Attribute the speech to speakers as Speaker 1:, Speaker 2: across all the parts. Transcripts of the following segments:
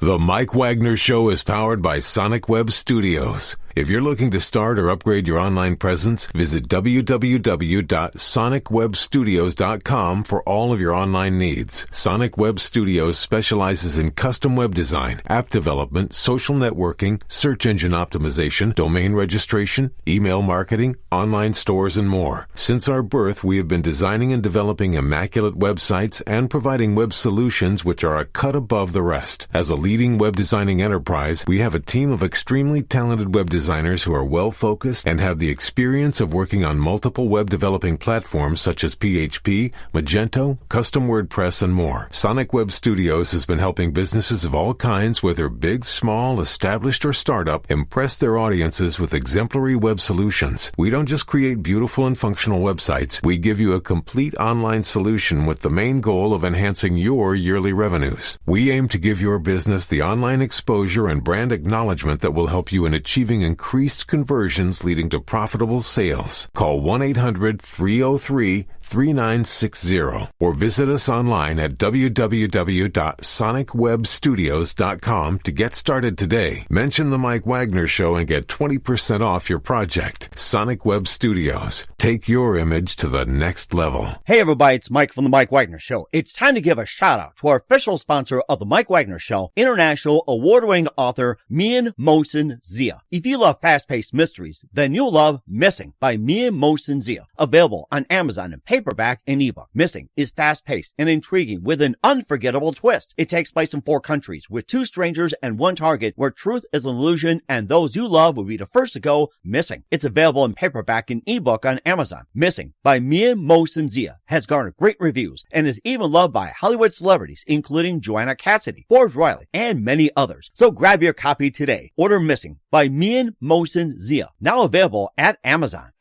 Speaker 1: The Mike Wagner Show is powered by Sonic Web Studios. If you're looking to start or upgrade your online presence, visit www.sonicwebstudios.com for all of your online needs. Sonic Web Studios specializes in custom web design, app development, social networking, search engine optimization, domain registration, email marketing, online stores, and more. Since our birth, we have been designing and developing immaculate websites and providing web solutions which are a cut above the rest. As a leading web designing enterprise, we have a team of extremely talented web designers who are well-focused and have the experience of working on multiple web developing platforms such as PHP, Magento, custom WordPress, and more. Sonic Web Studios has been helping businesses of all kinds, whether big, small, established, or startup, impress their audiences with exemplary web solutions. We don't just create beautiful and functional websites. We give you a complete online solution with the main goal of enhancing your yearly revenues. We aim to give your business the online exposure and brand acknowledgement that will help you in achieving increased conversions leading to profitable sales. Call 1-800-303-3960 or visit us online at www.sonicwebstudios.com to get started today. Mention the Mike Wagner Show and get 20% off your project. Sonic Web Studios. Take your image to the next level.
Speaker 2: Hey everybody, it's Mike from the Mike Wagner Show. It's time to give a shout out to our official sponsor of the Mike Wagner Show, international award-winning author Mian Mosen Zia. If you love fast-paced mysteries, then you'll love Missing by Mian Mosen Zia. Available on Amazon in paperback and ebook. Missing is fast-paced and intriguing with an unforgettable twist. It takes place in 4 countries with 2 strangers and 1 target where truth is an illusion and those you love will be the first to go missing. It's available in paperback and ebook on Amazon. Missing by Mian Mosen Zia has garnered great reviews and is even loved by Hollywood celebrities including Joanna Cassidy, Forbes Riley, and many others. So grab your copy today. Order Missing by Mian Mosen Zia, now available at Amazon.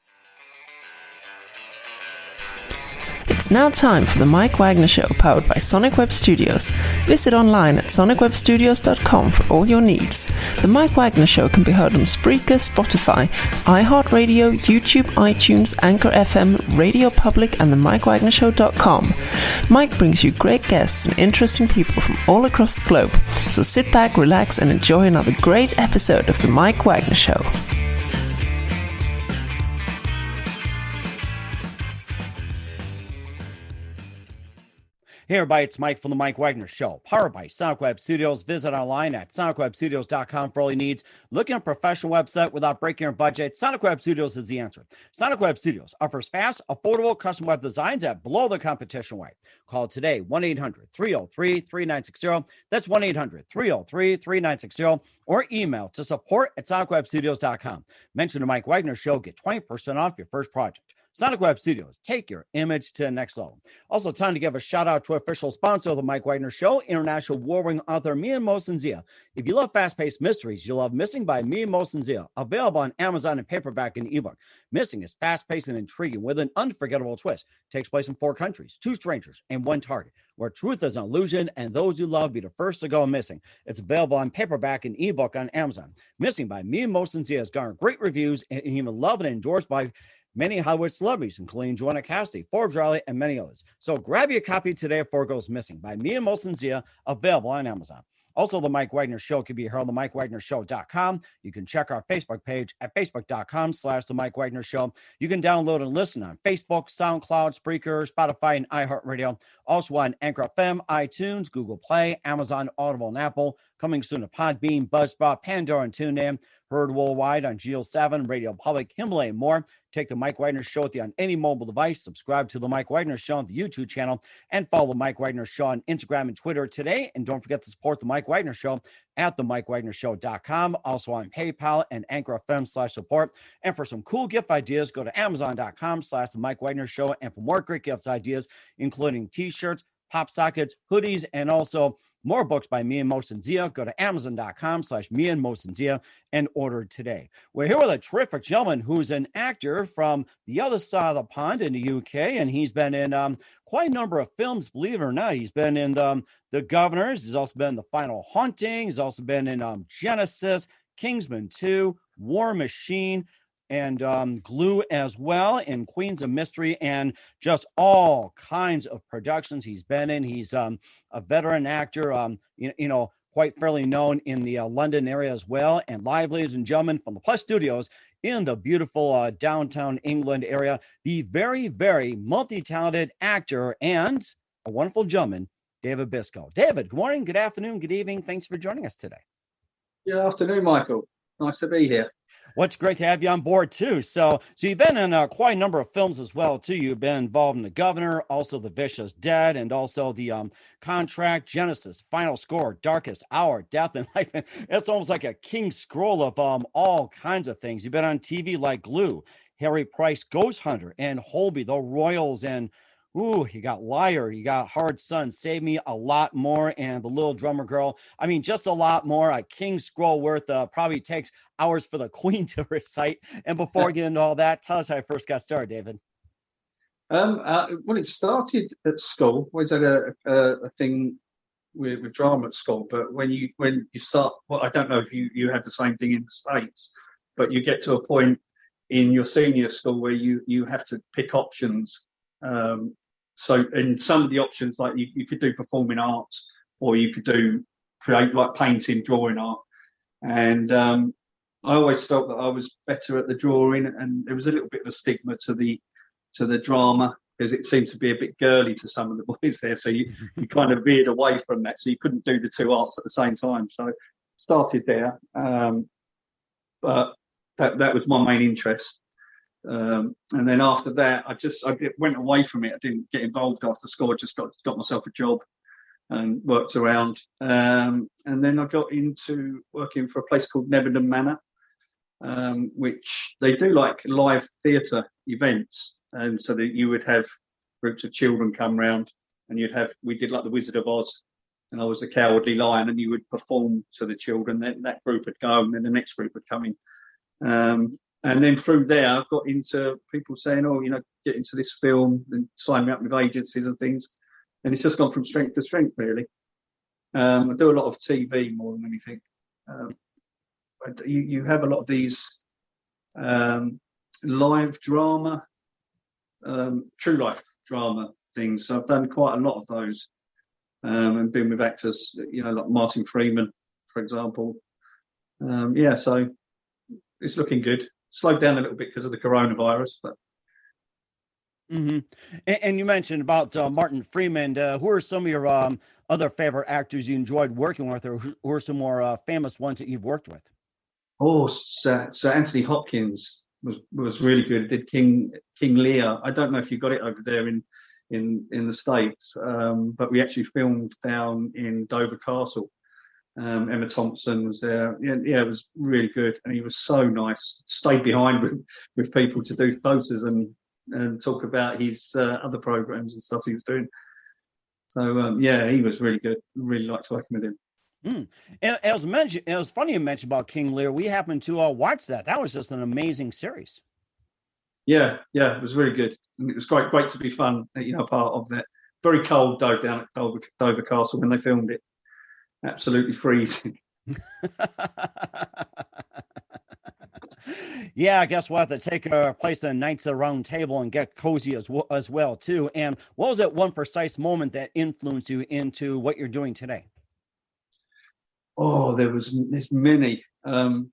Speaker 3: It's now time for the Mike Wagner Show, powered by Sonic Web Studios. Visit online at sonicwebstudios.com for all your needs. The Mike Wagner Show can be heard on Spreaker, Spotify, iHeartradio, YouTube, iTunes, Anchor FM, Radio Public, and the MikeWagnerShow.com. Mike brings you great guests and interesting people from all across the globe. So sit back, relax, and enjoy another great episode of the Mike Wagner Show.
Speaker 2: Hey everybody, it's Mike from the Mike Wagner Show, powered by Sonic Web Studios. Visit online at sonicwebstudios.com for all your needs. Looking at a professional website without breaking your budget? Sonic Web Studios is the answer. Sonic Web Studios offers fast, affordable custom web designs at below the competition rate. Call today, 1-800-303-3960. That's 1-800-303-3960. Or email to support@sonicwebstudios.com. Mention the Mike Wagner Show, get 20% off your first project. Sonic Web Studios, take your image to the next level. Also, time to give a shout out to official sponsor of the Mike Wagner Show, international award-winning author Mian Mosen Zia. If you love fast-paced mysteries, you'll love Missing by Mian Mosen Zia, available on Amazon in paperback and ebook. Missing is fast-paced and intriguing with an unforgettable twist. It takes place in 4 countries, 2 strangers, and 1 target, where truth is an illusion and those you love be the first to go missing. It's available on paperback and ebook on Amazon. Missing by Mian Mosen Zia has garnered great reviews and even loved and endorsed by many Hollywood celebrities, including Joanna Cassidy, Forbes Riley, and many others. So grab your copy today before it goes missing by Mian Mosen Zia, available on Amazon. Also, the Mike Wagner Show can be heard on the MikeWagnerShow.com. You can check our Facebook page at facebook.com/the Mike Wagner Show. You can download and listen on Facebook, SoundCloud, Spreaker, Spotify, and iHeartRadio. Also on Anchor FM, iTunes, Google Play, Amazon, Audible, and Apple. Coming soon to Podbean, Buzzsprout, Pandora, and TuneIn. Heard worldwide on Geo 7, Radio Public, Himalaya, and more. Take the Mike Wagner Show with you on any mobile device. Subscribe to the Mike Wagner Show on the YouTube channel and follow the Mike Wagner Show on Instagram and Twitter today. And don't forget to support the Mike Wagner Show at themikewagnershow.com. Also on PayPal and Anchor FM/support. And for some cool gift ideas, go to Amazon.com/the Mike Wagner Show. And for more great gift ideas, including t-shirts, pop sockets, hoodies, and also more books by Mian Mosen Zia, go to Amazon.com/Mian Mosen Zia and order today. We're here with a terrific gentleman who's an actor from the other side of the pond in the UK, and he's been in quite a number of films, believe it or not. He's been in The Govnors. He's also been in The Final Haunting. He's also been in Genesis, Kingsman 2, War Machine, and Glue as well, and Queens of Mystery, and just all kinds of productions he's been in. He's a veteran actor, quite fairly known in the London area as well. And live, ladies and gentlemen, from the Plus Studios in the beautiful downtown England area, the very, very multi-talented actor and a wonderful gentleman, David Biscoe. David, good morning, good afternoon, good evening. Thanks for joining us today.
Speaker 4: Good afternoon, Michael. Nice to be here.
Speaker 2: Well, it's great to have you on board too. So you've been in quite a number of films as well too. You've been involved in The Governor, also The Vicious Dead, and also the Contract, Genesis, Final Score, Darkest Hour, Death and Life. It's almost like a king scroll of all kinds of things. You've been on TV like Glue, Harry Price, Ghost Hunter, and Holby, The Royals, and you got Liar, you got Hard Sun, Save Me, a lot more, and The Little Drummer Girl. I mean, just a lot more. A king scroll worth probably takes hours for the Queen to recite. And before we get into all that, tell us how you first got started, David.
Speaker 4: Well, it started at school. Always had a thing with drama at school, but when you start, well, I don't know if you have the same thing in the States, but you get to a point in your senior school where you have to pick options. So in some of the options, like you could do performing arts, or you could create like painting, drawing art. And I always felt that I was better at the drawing, and there was a little bit of a stigma to the drama because it seemed to be a bit girly to some of the boys there. So you kind of veered away from that. So you couldn't do the two arts at the same time. So started there. But that was my main interest. And then after that, I went away from it. I didn't get involved after school. I just got myself a job and worked around. And then I got into working for a place called Neverton Manor, which they do like live theatre events. And so that you would have groups of children come round, and we did like the Wizard of Oz, and I was the Cowardly Lion, and you would perform to the children. Then that group would go, and then the next group would come in. And then through there, I got into people saying, get into this film and sign me up with agencies and things. And it's just gone from strength to strength, really. I do a lot of TV more than anything. You have a lot of these live drama, true life drama things. So I've done quite a lot of those and been with actors, like Martin Freeman, for example. So it's looking good. Slowed down a little bit because of the coronavirus, but.
Speaker 2: Mm-hmm. And you mentioned about Martin Freeman. Who are some of your other favorite actors you enjoyed working with, or who are some more famous ones that you've worked with?
Speaker 4: Oh, Sir Anthony Hopkins was really good. Did King Lear. I don't know if you got it over there in the States, but we actually filmed down in Dover Castle. Emma Thompson was there. Yeah, it was really good, and he was so nice. Stayed behind with people to do photos and talk about his other programs and stuff he was doing. So he was really good. Really liked working with him.
Speaker 2: And it was funny you mentioned about King Lear. We happened to watch that. That was just an amazing series.
Speaker 4: Yeah, it was really good, and it was great to be fun. Part of that. Very cold though down at Dover Castle when they filmed it. Absolutely freezing.
Speaker 2: Yeah, guess what? To take a place in Knights of the Round Table and get cozy as well too. And what was that one precise moment that influenced you into what you're doing today?
Speaker 4: Oh, there's many. I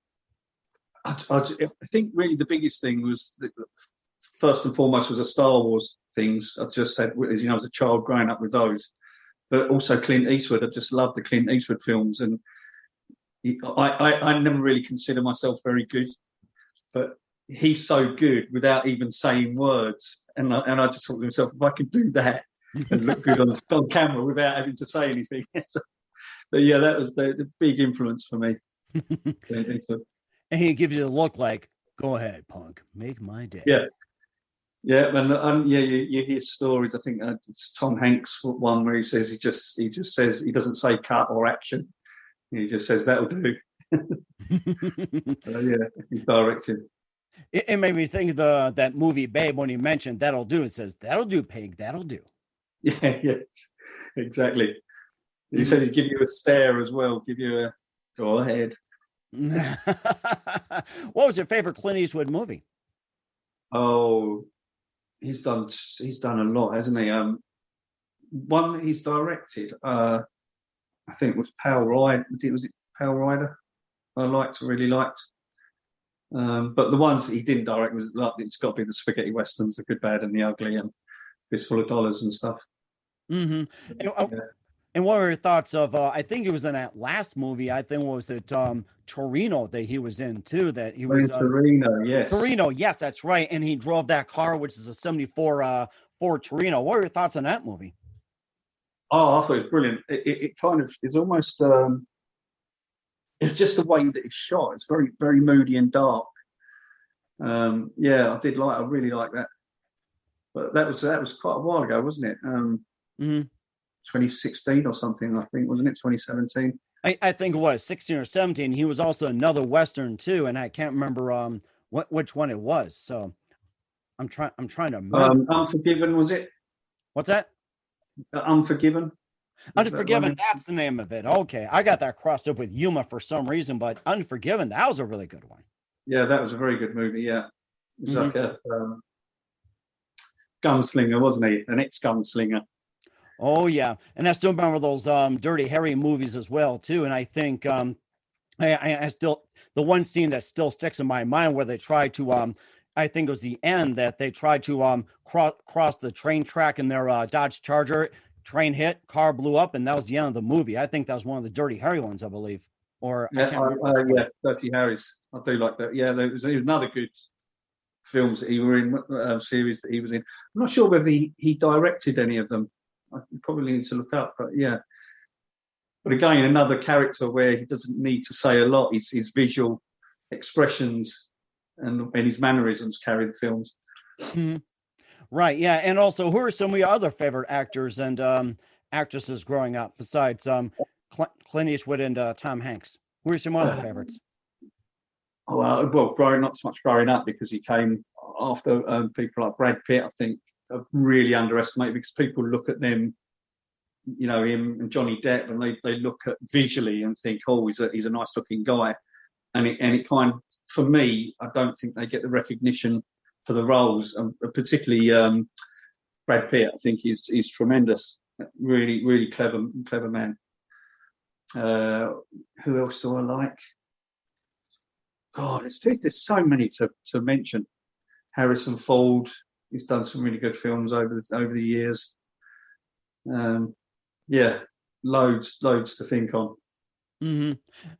Speaker 4: think really the biggest thing was first and foremost was the Star Wars things. I just had, as a child growing up with those. But also Clint Eastwood. I just love the Clint Eastwood films, and I never really consider myself very good, but he's so good without even saying words. And I just thought to myself, if I could do that and look good on camera without having to say anything. But yeah, that was the big influence for me.
Speaker 2: And he gives you the look like, "Go ahead, punk, make my day."
Speaker 4: Yeah, and you hear stories. I think it's Tom Hanks one where he says he just says, he doesn't say cut or action. He just says that'll do. He's directing.
Speaker 2: It made me think of that movie Babe when he mentioned "that'll do." It says, "That'll do, pig, that'll do."
Speaker 4: Yeah, exactly. He said he'd give you a stare as well. Give you a go ahead.
Speaker 2: What was your favorite Clint Eastwood movie?
Speaker 4: Oh, he's done a lot, hasn't he? One that he's directed. I think it was Pale Rider. Was it Pale Rider? I really liked. But the ones that he didn't direct was like, it's got to be the spaghetti westerns, The Good, Bad, and the Ugly, and Fistful of Dollars and stuff.
Speaker 2: Mm-hmm. And what were your thoughts of? I think it was in that last movie. I think was it Torino that he was in too. That he was
Speaker 4: Torino, yes.
Speaker 2: Torino, yes, that's right. And he drove that car, which is a '74 Ford Torino. What were your thoughts on that movie?
Speaker 4: Oh, I thought it was brilliant. It kind of is almost. It's just the way that it's shot. It's very, very moody and dark. Yeah, I really like that. But that was quite a while ago, wasn't it? 2016 or something, I think, wasn't it? 2017.
Speaker 2: I think it was 16 or 17. He was also another Western too, and I can't remember which one it was. So I'm trying to remember.
Speaker 4: Unforgiven, was it?
Speaker 2: What's that?
Speaker 4: Unforgiven.
Speaker 2: Unforgiven, that's the name of it. Okay, I got that crossed up with Yuma for some reason, but Unforgiven, that was a really good one.
Speaker 4: Yeah, that was a very good movie. Yeah, it was like a gunslinger, wasn't he? An ex-gunslinger.
Speaker 2: Oh yeah, and I still remember those Dirty Harry movies as well too. And I think I still, the one scene that still sticks in my mind where they tried to I think it was the end that they tried to cross the train track in their Dodge Charger. Train hit, car blew up, and that was the end of the movie. I think that was one of the Dirty Harry ones, I believe. Or
Speaker 4: yeah, Dirty Harry's. I do like that. Yeah, there was another good films that he were in, series that he was in. I'm not sure whether he directed any of them. I probably need to look up, but yeah. But again, another character where he doesn't need to say a lot. His visual expressions and his mannerisms carry the films.
Speaker 2: Mm-hmm. Right, yeah, and also, who are some of your other favorite actors and actresses growing up besides Clint Eastwood and Tom Hanks? Who are some other favorites?
Speaker 4: Well, not so much growing up because he came after people like Brad Pitt. I think are really underestimated because people look at them, you know, him and Johnny Depp, and they look at visually and think, oh, he's a nice looking guy, and it kind of, for me, I don't think they get the recognition for the roles, particularly Brad Pitt. I think he's tremendous, really, really clever man. Who else do I like? God, there's so many to mention. Harrison Ford, he's done some really good films over the years. Yeah, loads to think on.
Speaker 2: Mm-hmm.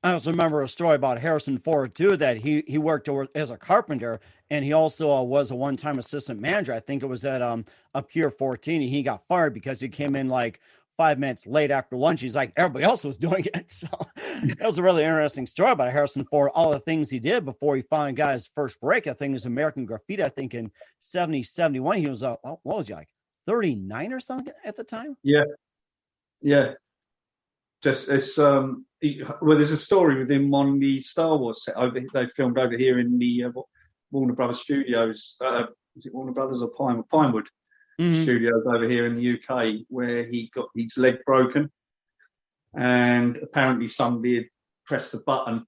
Speaker 2: I also remember a story about Harrison Ford too, that he worked as a carpenter, and he also was a one-time assistant manager. I think it was at a Pier 14, and he got fired because he came in like 5 minutes late after lunch. He's like, everybody else was doing it. So that was a really interesting story about Harrison Ford, all the things he did before he finally got his first break. I think it was American Graffiti. I think in 70, 71, he was what was he, like 39 or something at the time?
Speaker 4: Yeah. Just it's there's a story with him on the Star Wars set they filmed over here in the Warner Brothers Studios. Is it Warner Brothers or Pinewood Studios over here in the UK, where he got his leg broken, and apparently somebody had pressed the button,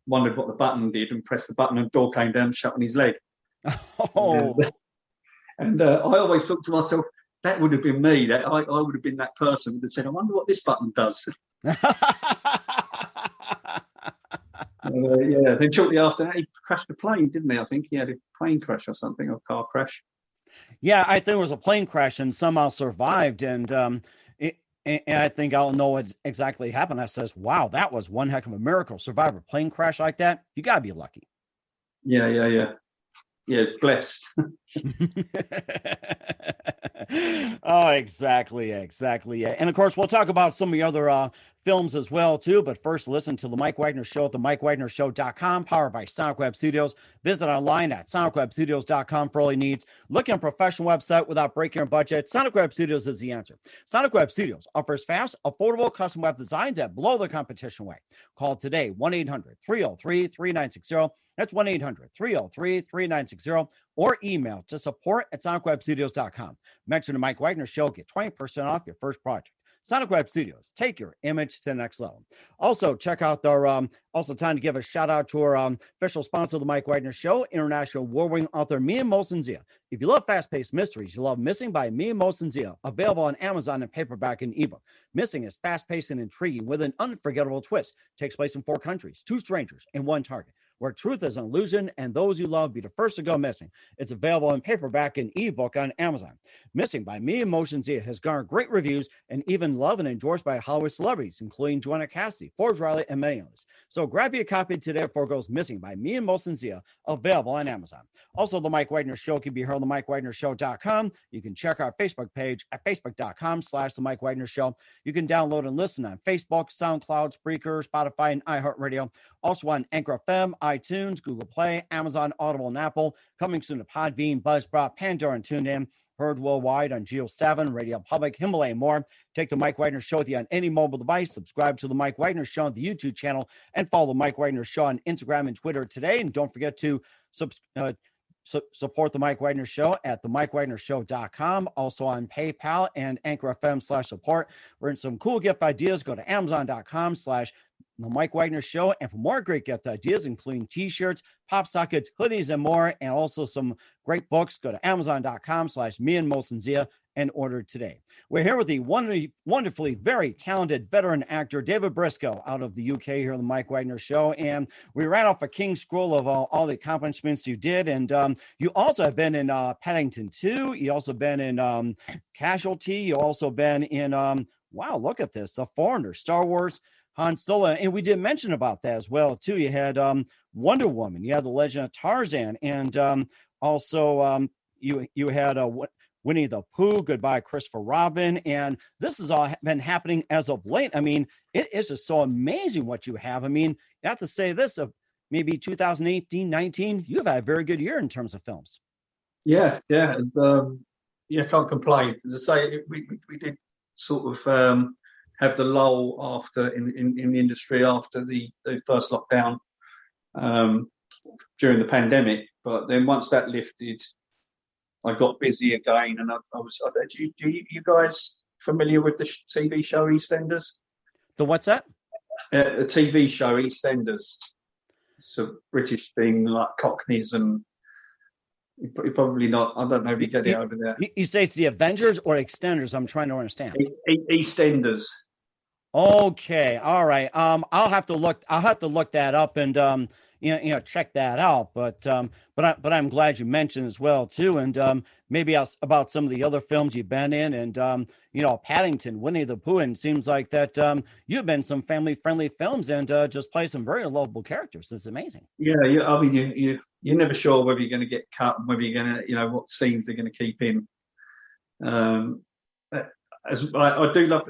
Speaker 4: wondered what the button did, and pressed the button, and the door came down, shut on his leg.
Speaker 2: Oh.
Speaker 4: And I always thought to myself, that would have been me. That I would have been that person that said, "I wonder what this button does." Yeah. Then shortly after that, he crashed a plane, didn't he? I think he had a plane crash or something, or car crash.
Speaker 2: Yeah, I think it was a plane crash, and somehow survived. And I think I'll know what exactly happened. I says, "Wow, that was one heck of a miracle. Survive a plane crash like that? You gotta be lucky."
Speaker 4: Yeah, blessed.
Speaker 2: Oh, exactly. Yeah. And of course, we'll talk about some of the other films as well, too. But first, listen to The Mike Wagner Show at themikewagnershow.com, powered by Sonic Web Studios. Visit online at sonicwebstudios.com for all your needs. Looking at a professional website without breaking your budget? Sonic Web Studios is the answer. Sonic Web Studios offers fast, affordable custom web designs that blow the competition away. Call today, 1-800-303-3960. That's 1-800-303-3960, or email to support@sonicwebstudios.com. Mention the Mike Wagner Show, get 20% off your first project. Sonic Web Studios, take your image to the next level. Also, check out our, also time to give a shout out to our official sponsor of the Mike Wagner Show, international award-winning author Mia Molson-Zia. If you love fast-paced mysteries, you love Missing by Mia Molson-Zia, available on Amazon in paperback and ebook. Missing is fast-paced and intriguing with an unforgettable twist. Takes place in 4 countries, 2 strangers, and 1 target, where truth is an illusion and those you love be the first to go missing. It's available in paperback and ebook on Amazon. Missing by Mia Molson-Zia has garnered great reviews and even love and endorsed by Hollywood celebrities, including Joanna Cassidy, Forbes Riley, and many others. So grab you a copy today before it goes missing by Mia Molson-Zia, available on Amazon. Also, The Mike Wagner Show can be heard on the MikeWagnerShow.com. You can check our Facebook page at facebook.com/The Mike Wagner Show. You can download and listen on Facebook, SoundCloud, Spreaker, Spotify, and iHeartRadio. Also on Anchor FM, iTunes, Google Play, Amazon, Audible, and Apple. Coming soon to Podbean, Buzzsprout, Pandora, and TuneIn. Heard worldwide on Geo 7, Radio Public, Himalaya, and more. Take the Mike Wagner Show with you on any mobile device. Subscribe to the Mike Wagner Show on the YouTube channel and follow the Mike Wagner Show on Instagram and Twitter today. And don't forget to support the Mike Wagner Show at themikewagnershow.com. Also on PayPal and Anchor FM/support. We're in some cool gift ideas. Go to Amazon.com/The Mike Wagner Show. And for more great gift ideas, including t-shirts, pop sockets, hoodies, and more, and also some great books, go to Amazon.com/Me and Molson-Zia and order today. We're here with the wonderfully very talented veteran actor David Biscoe out of the UK here on the Mike Wagner Show. And we ran off a king scroll of all the accomplishments you did. And you also have been in Paddington 2. You also been in Casualty. You also been in, wow, look at this, The Foreigner, Star Wars, Han Solo, and we did mention about that as well too. You had Wonder Woman, you had The Legend of Tarzan, and also you had Winnie the Pooh, Goodbye Christopher Robin, and this has all been happening as of late. I mean, it is just so amazing what you have. I mean, you have to say this of maybe 2018, 19, you've had a very good year in terms of films.
Speaker 4: Yeah, and, can't complain. As I say, we did sort of have the lull after in the industry after the first lockdown during the pandemic, but then once that lifted, I got busy again, and I was. Do you guys familiar with the TV show EastEnders?
Speaker 2: The what's that?
Speaker 4: The TV show EastEnders. It's a British thing, like Cockneys, and you're probably not. I don't know if you get it over there.
Speaker 2: You say it's the Avengers or Extenders? I'm trying to understand.
Speaker 4: EastEnders.
Speaker 2: Okay, all right. I'll have to look that up and check that out. But I'm glad you mentioned as well too, and maybe about some of the other films you've been in, and Paddington, Winnie the Pooh, and it seems like that you've been in some family friendly films and just play some very lovable characters. It's amazing.
Speaker 4: Yeah. I mean, you're never sure whether you're going to get cut and whether you're going to, what scenes they're going to keep in. As I do love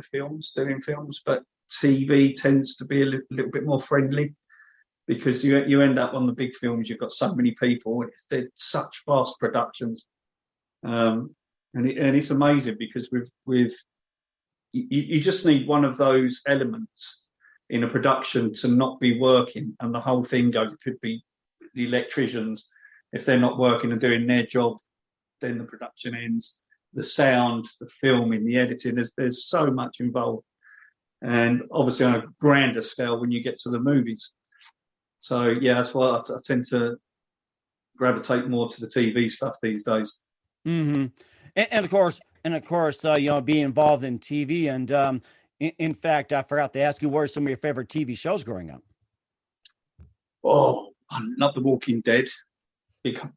Speaker 4: doing films, but TV tends to be a little bit more friendly because you end up on the big films. You've got so many people. They're such fast productions, and it's amazing because you just need one of those elements in a production to not be working, and the whole thing goes. It could be the electricians. If they're not working and doing their job, then the production ends. The sound, the filming, the editing, there's so much involved. And obviously on a grander scale when you get to the movies. So yeah, that's why I tend to gravitate more to the TV stuff these days.
Speaker 2: Mm-hmm. And of course, being involved in TV. And in fact, I forgot to ask you, what are some of your favorite TV shows growing up?
Speaker 4: Oh, I love The Walking Dead.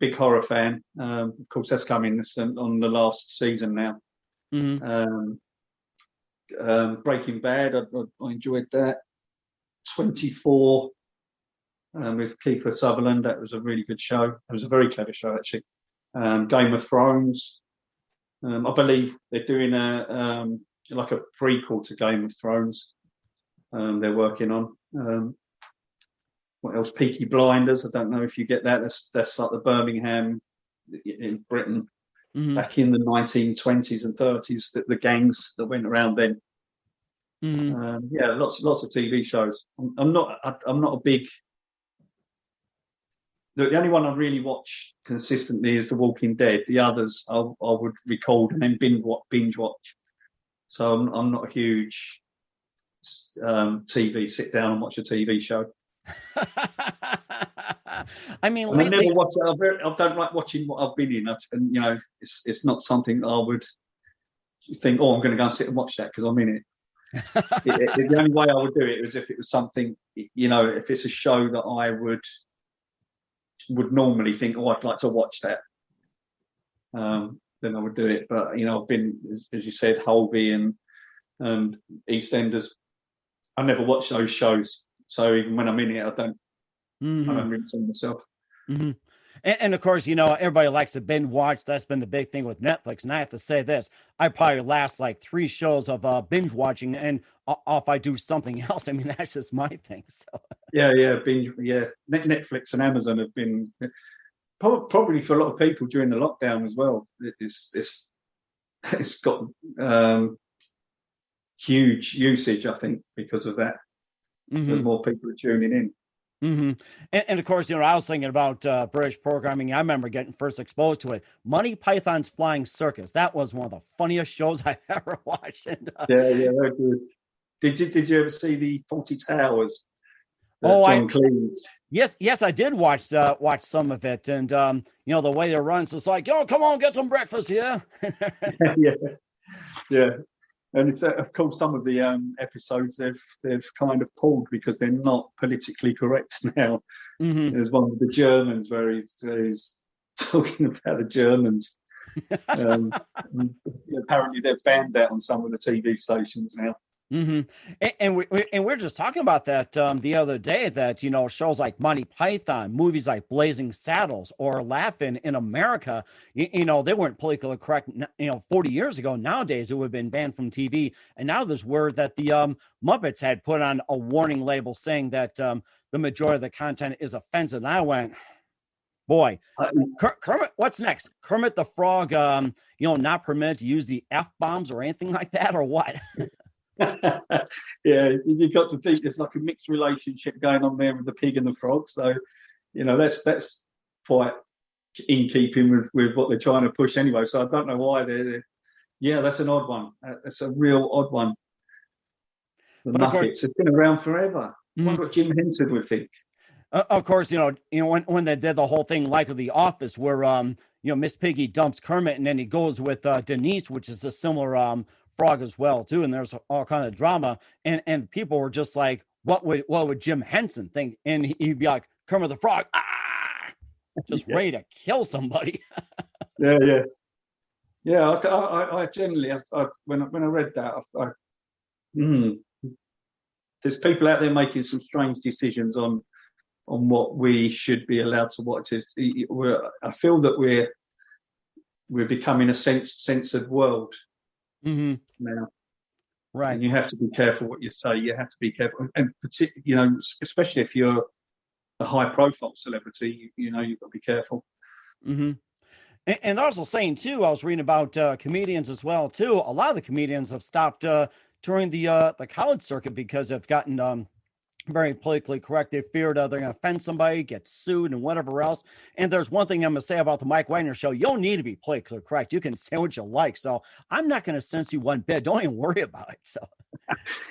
Speaker 4: Big horror fan. Of course, that's coming on the last season now.
Speaker 2: Mm-hmm.
Speaker 4: Breaking Bad, I enjoyed that. 24 with Kiefer Sutherland. That was a really good show. It was a very clever show, actually. Game of Thrones. I believe they're doing a prequel to Game of Thrones. They're working on. What else? Peaky Blinders. I don't know if you get that. That's like the Birmingham in Britain back in the 1920s and 30s. The gangs that went around then. Lots of TV shows. I'm not a big. The only one I really watch consistently is The Walking Dead. The others I would record and then binge watch. So I'm not a huge TV, sit down and watch a TV show.
Speaker 2: I mean,
Speaker 4: and I never watch it. I don't like watching what I've been in, and you know, it's not something I would think, oh, I'm going to go and sit and watch that because I'm in it. The only way I would do it was if it was something, you know, if it's a show that I would normally think, oh, I'd like to watch that. Then I would do it. But you know, I've been, as you said, Holby and EastEnders. I never watch those shows, so even when I'm in it, I don't really see myself.
Speaker 2: Mm-hmm. And of course, you know, everybody likes to binge watch. That's been the big thing with Netflix. And I have to say this, I probably last like 3 shows of binge watching, and off I do something else. I mean, that's just my thing. So
Speaker 4: binge. Yeah, Netflix and Amazon have been probably for a lot of people during the lockdown as well. It's got huge usage, I think, because of that. There's more people are tuning in.
Speaker 2: Mm-hmm. And of course, you know, I was thinking about British programming. I remember getting first exposed to it. Monty Python's Flying Circus. That was one of the funniest shows I've ever watched. And,
Speaker 4: yeah, they're good. Did you ever see the 40 Towers?
Speaker 2: John
Speaker 4: Cleese.
Speaker 2: Yes, I did watch some of it, and you know, the way it runs, it's like, oh, come on, get some breakfast here. yeah. And it's, of course, some of the episodes they've kind of pulled because they're not politically correct now. There's one with the Germans where he's talking about the Germans. Apparently, they're banned out on some of the TV stations now. And we're just talking about that the other day, that, you know, shows like Monty Python, movies like Blazing Saddles or Laughing in America, you know, they weren't politically correct, you know, 40 years ago. Nowadays, it would have been banned from TV. And now there's word that the Muppets had put on a warning label saying that the majority of the content is offensive. And I went, boy, Kermit, what's next? Kermit the Frog, you know, not permitted to use the F-bombs or anything like that, or what?
Speaker 4: Yeah, you've got to think it's like a mixed relationship going on there with the pig and the frog. So, you know, that's quite in keeping with what they're trying to push anyway. So I don't know why they're yeah, that's an odd one. That's a real odd one. The Muppets have been around forever. I wonder what Jim Henson would think.
Speaker 2: Of course, you know when they did the whole thing like of The Office, where you know, Miss Piggy dumps Kermit and then he goes with Denise, which is a similar frog as well too, and there's all kind of drama, and people were just like, what would Jim Henson think? And he'd be like, Kermit the Frog, just ready to kill somebody.
Speaker 4: yeah. I generally, when I read that, there's people out there making some strange decisions on what we should be allowed to watch. I feel that we're becoming a censored world. Now, right, and you have to be careful what you say. You have to be careful, and you know, especially if you're a high-profile celebrity, you know, you've got to be careful.
Speaker 2: And they're also saying too, I was reading about comedians as well too. A lot of the comedians have stopped touring the college circuit because they've gotten very politically correct. They feared they're going to offend somebody, get sued, and whatever else. And there's one thing I'm going to say about the Mike Wagner Show: you don't need to be politically correct. You can say what you like. So I'm not going to censor you one bit. Don't even worry about it. So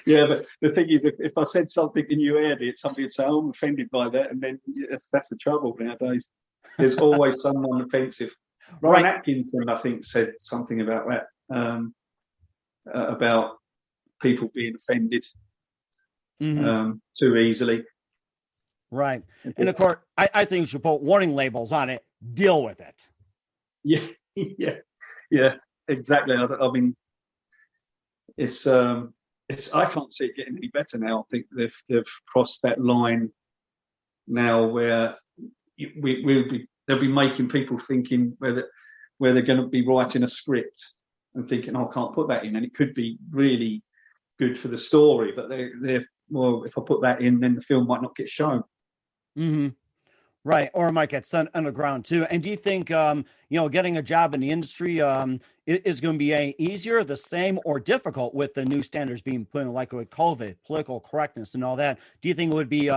Speaker 4: yeah, but the thing is, if I said something and you aired it, somebody would say, oh, I'm offended by that, and then that's the trouble nowadays. There's always someone offensive. Ryan Atkinson, I think, said something about that, about people being offended too easily.
Speaker 2: Right. And of course, I think you should put warning labels on it. Deal with it.
Speaker 4: Yeah, exactly. I mean, it's I can't see it getting any better now. I think they've crossed that line now where they'll be making people thinking where they're going to be writing a script and thinking, oh, I can't put that in, and it could be really good for the story, but they're well, if I put that in, then the film might not get shown.
Speaker 2: Right, or it might get sent underground too. And do you think, you know, getting a job in the industry is going to be easier, the same, or difficult with the new standards being put in, like with COVID, political correctness, and all that? Do you think it would be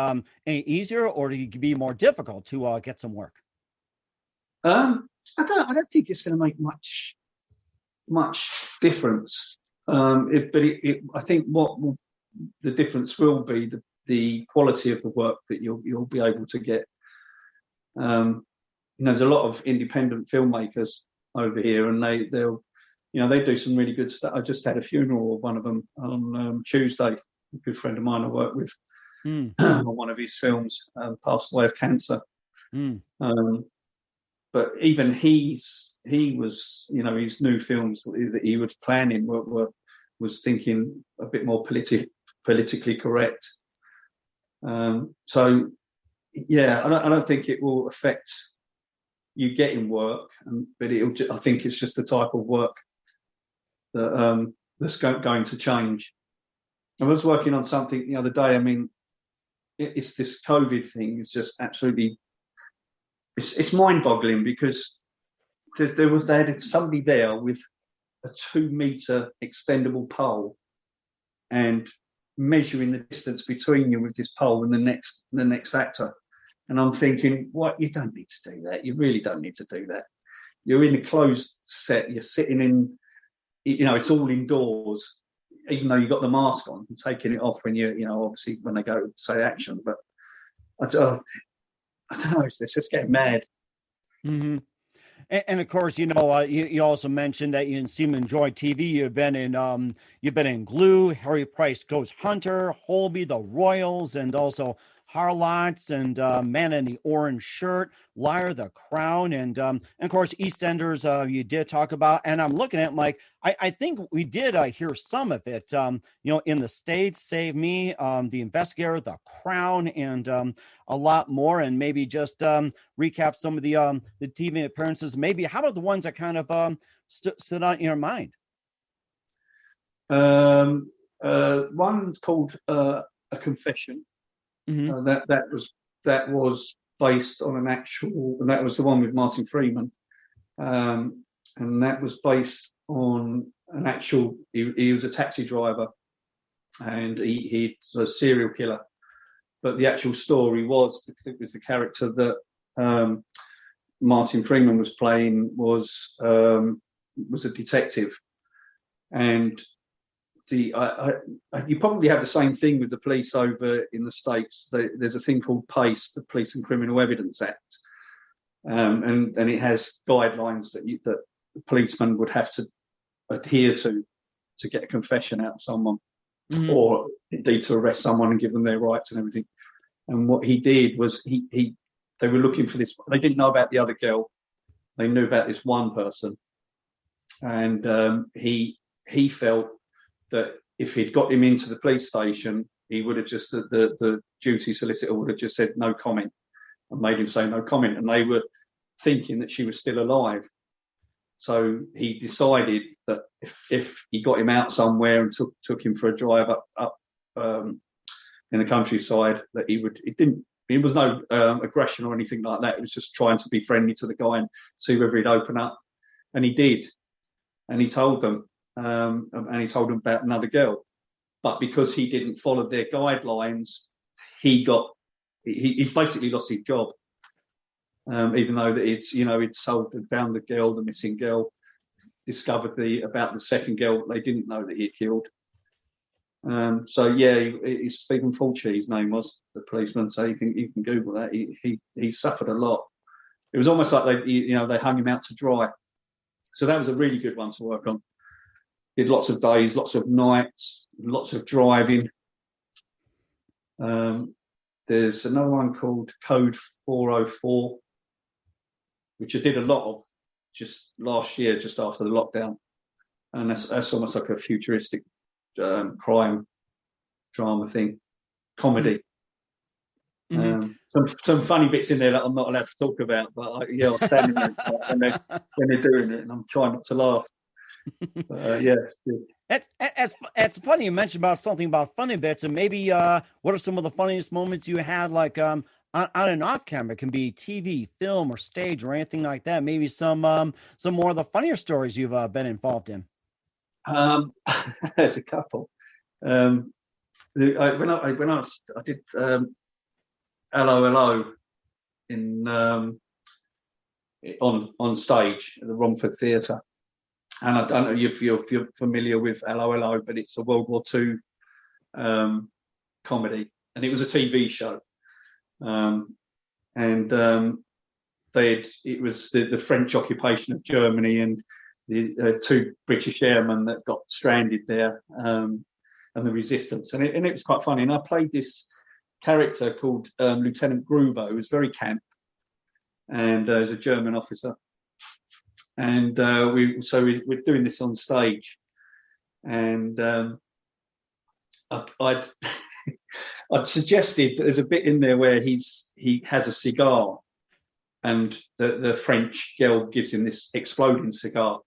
Speaker 2: easier, or do it be more difficult to get some work?
Speaker 4: I don't think it's going to make much difference. I think the difference will be the quality of the work that you'll be able to get. There's a lot of independent filmmakers over here, and they do some really good stuff. I just had a funeral of one of them on Tuesday. A good friend of mine I work with on one of his films, passed away of cancer. But even he was, his new films that he was planning was thinking a bit more politically correct. So yeah, I don't think it will affect you getting work, but I think it's just the type of work that that's going to change. I was working on something the other day. I mean, it's this COVID thing. It's just absolutely, it's mind-boggling, because they had somebody there with a 2-meter extendable pole and measuring the distance between you with this pole and the next actor. And I'm thinking, what? You don't need to do that. You really don't need to do that. You're in a closed set. You're sitting in, it's all indoors, even though you've got the mask on. You're taking it off when obviously when they go say action. But I don't know. It's just getting mad.
Speaker 2: Mm-hmm. And of course, you also mentioned that you seem to enjoy TV. You've been in Glue, Harry Price Goes Hunter, Holby, The Royals, and also Harlots, and Man in the Orange Shirt, Liar, The Crown, and of course EastEnders. You did talk about, and I'm looking at like I think we did hear some of it. In the States, Save Me, The Investigator, The Crown, and a lot more. And maybe just recap some of the TV appearances. Maybe how about the ones that kind of stood out in your mind?
Speaker 4: One called A Confession.
Speaker 2: Mm-hmm.
Speaker 4: That was based on an actual, and that was the one with Martin Freeman, and that was based on an actual. He was a taxi driver, and he's a serial killer. But the actual story was the character that Martin Freeman was playing was a detective, and you probably have the same thing with the police over in the States. There's a thing called PACE, the Police and Criminal Evidence Act, and it has guidelines that the policeman would have to adhere to get a confession out of someone, or indeed to arrest someone and give them their rights and everything. And what he did was they were looking for this. They didn't know about the other girl. They knew about this one person, and he felt that if he'd got him into the police station, he would have just the duty solicitor would have just said no comment and made him say no comment. And they were thinking that she was still alive. So he decided that if he got him out somewhere and took him for a drive up in the countryside, that it was no aggression or anything like that. It was just trying to be friendly to the guy and see whether he'd open up. And he did. And he told them. And he told them about another girl, but because he didn't follow their guidelines, he basically lost his job. Even though that he'd sold and found the missing girl, discovered about the second girl that they didn't know that he had killed. So yeah, it's Stephen Fulci, his name was, the policeman. So you can Google that. He suffered a lot. It was almost like they hung him out to dry. So that was a really good one to work on. Did lots of days, lots of nights, lots of driving. There's another one called Code 404, which I did a lot of just last year, just after the lockdown. And that's almost like a futuristic crime drama thing, comedy. Some funny bits in there that I'm not allowed to talk about, but I'll stand in there when they're doing it, and I'm trying not to laugh. Yes,
Speaker 2: it's funny you mentioned about something about funny bits, and maybe what are some of the funniest moments you had, like on and off camera? It can be TV, film, or stage, or anything like that. Maybe some more of the funnier stories you've been involved in.
Speaker 4: There's a couple. When I did Hello in on stage at the Romford Theatre. And I don't know if you're familiar with Hello Hello, but it's a World War II comedy, and it was a TV show. It was the French occupation of Germany, and the two British airmen that got stranded there, and the resistance, and it was quite funny. And I played this character called Lieutenant Gruber, who was very camp, and was a German officer. And we're doing this on stage, and I'd suggested that there's a bit in there where he has a cigar, and the French girl gives him this exploding cigar.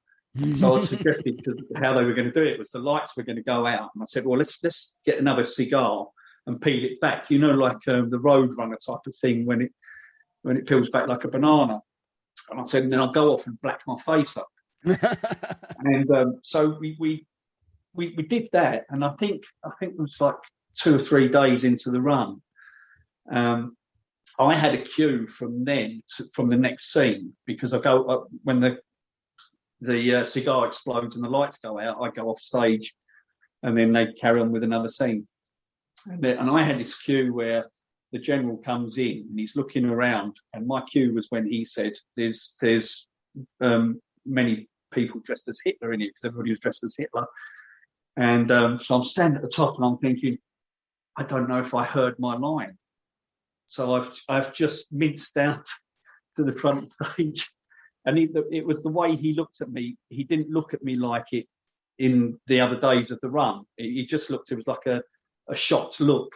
Speaker 4: So I suggested, because how they were going to do it was the lights were going to go out, and I said, well, let's get another cigar and peel it back, like the Roadrunner type of thing when it peels back like a banana. And I said, and then I'll go off and black my face up. And so we did that, and I think it was like 2 or 3 days into the run. I had a cue from then from the next scene, because I go when the cigar explodes and the lights go out, I go off stage, and then they carry on with another scene. And I had this cue where the general comes in and he's looking around, and my cue was when he said, "There's many people dressed as Hitler in here," because everybody was dressed as Hitler. And so I'm standing at the top, and I'm thinking, I don't know if I heard my line. So I've just minced down to the front stage, and it was the way he looked at me. He didn't look at me like it in the other days of the run. He just looked. It was like a shocked look.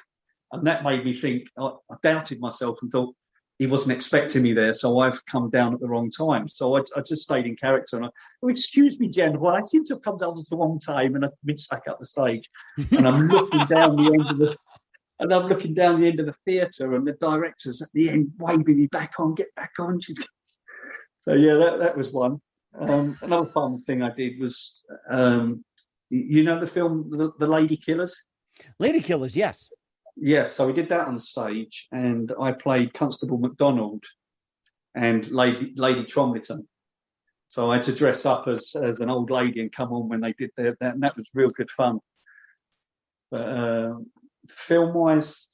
Speaker 4: And that made me think, I doubted myself and thought he wasn't expecting me there, so I've come down at the wrong time. So I just stayed in character, and excuse me, General, I seem to have come down at the wrong time, and I minced back up the stage. And I'm looking down the end of the theatre, and the director's at the end waving me back on, get back on. So yeah, that was one. Another fun thing I did was, the film The Lady Killers?
Speaker 2: Lady Killers, yes.
Speaker 4: Yes, so we did that on stage, and I played Constable MacDonald and Lady Tromlyton. So I had to dress up as an old lady and come on when they did that, and that was real good fun. But film-wise,